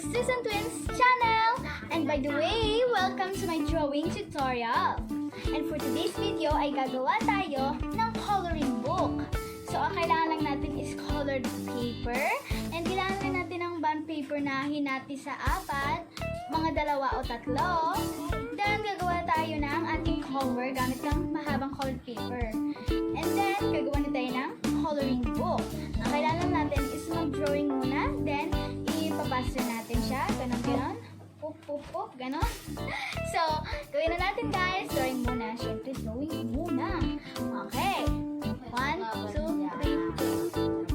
Susan Twins channel! And by the way, welcome to my drawing tutorial! And for today's video ay gagawa tayo ng coloring book. So, ang kailangan lang natin is colored paper. And kailangan lang natin ng bond paper na hinati sa apat, mga 2 o 3. Then, gagawa tayo ng ating cover gamit ng mahabang colored paper. And then, gagawa na tayo ng coloring book. Ang kailangan lang natin is mag-drawing muna. Then, ipapasta natin siya. Ganon. Pop, pop, pop. Ganon. So, gawin na natin guys. Drawing muna. Siyempre, drawing muna. Okay. 1, 2, 3, 4.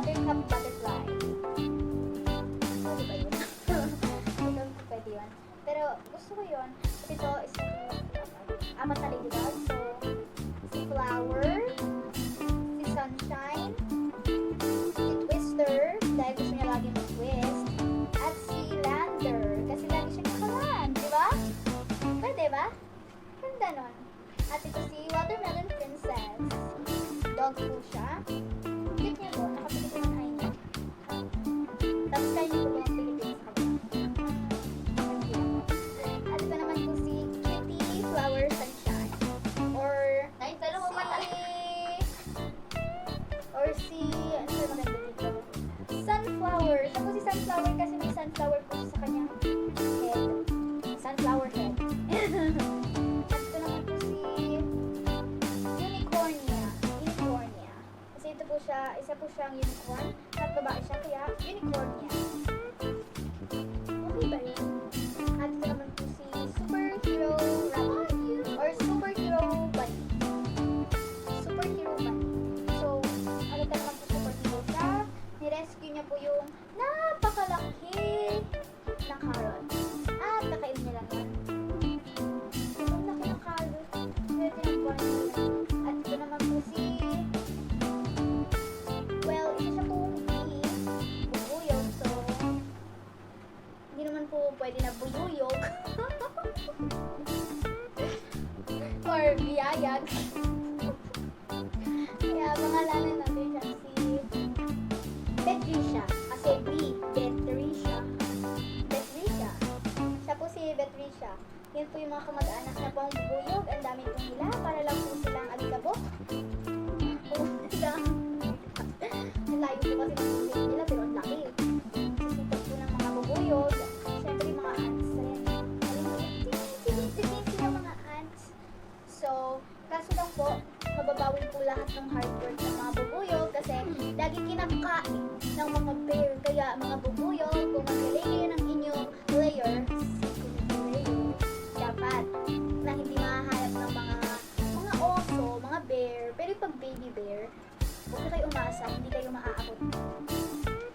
buttercup butterfly. Ano ba yun? Hindi ko pwede yun. Pero gusto ko yun. Ito is apat na ladybug. So, si Flower, si Sunshine, si Twister, dahil gusto niya lagi mag-twist, at si Lander, kasi lagi siya nakalan, di ba? Pwede ba? Ganda nun. At ito si Watermelon Princess. Dog po siya. Cute niya po. Nakapili ko ng niya. Tapos kayo niyo po ang Pilipinas sa kanya. At ito naman po si Kitty Flower Sunshine. Or si ano ba maganda dito? Sunflower. Siya po si Sunflower kasi may sunflower po siya sa kanyang head. Sunflower head. At ito naman po si Unicornia. Kasi ito po siya, isa po siyang unicorn. At babae siya, kaya Unicornia. Okay ba yun? At ito naman po si Superhero Rabbit. Or Superhero Bunny. Superhero Bunny. So, ano ka naman po superhero siya? Nirescue niya po yung napakalaki na carrot. At nakain niya lang yan. Ang laki ng carrot. Pwede ng buwan niya. At ito naman po si isa siya pong bubuyog. So, hindi naman po pwede na buyuyog. Or biyayag. Kaya pangalanan natin siya si Betricia. Kasi Betricia. Siya po si Betricia. Yan po yung mga kamag-anak na pong bubuyog. Ang dami po nila para lang po silang alikabok. Ang layo po kasi ng bubuyog nila pero ang laki. Sisipag po ng mga bubuyog. Siyempre yung mga ants rin. Tinis sila mga ants. So, kaso lang po, mababawi po lahat ng hard work ng mga bubuyog kasi lagi kinakain ng mga bear. Kaya mga bubuyog, kung magaling kayo ng inyong layer, dapat na hindi mahahanap ng mga oso, mga bear. Pero pag baby bear, huwag na kayo umasa, hindi kayo maaabot.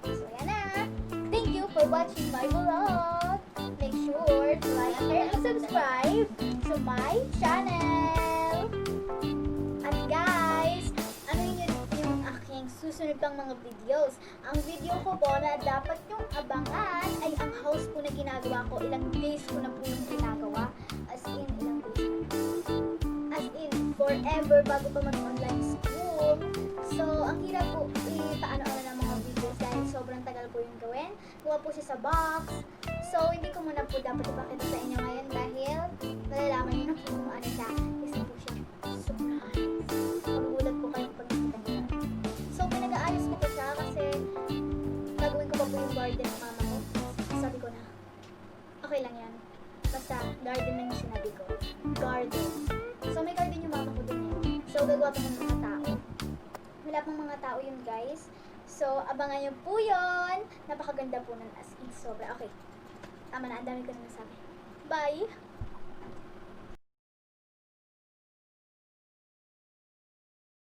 So, yan na. Thank you for watching my vlog. Make sure to like, share, and subscribe to my channel. At guys, ano yung aking susunod pang mga videos. Ang video ko po na dapat yung abangan ay ang house po na ginagawa ko. Ilang days ko na po yung ginagawa. As in, ilang days na. As in, forever bago pa mag-online school. So, ang hirap po paano-ano ng mga videos dahil sobrang tagal po yung gawin. Kuha po siya sa box. So, hindi ko muna po dapat ipakita sa inyo ngayon dahil malalaman nyo na po kung ano siya. Isa po siyang surprise. Magugulat po kayo pag nakita nyo. So, pinag-aayos ko po siya kasi gagawin ko pa po yung garden ng mama ko. Sabi ko na, okay lang yan. Basta, garden na yung sinabi ko. Garden. So, may garden yung mama ko dun eh. So, gagawa pa ng mga tao. Wala pang mga tao yun, guys. So, abangan nyo po yun. Napakaganda po ng as in. Sobra. Okay. Tama na. Ang dami ko na nasabi. Bye!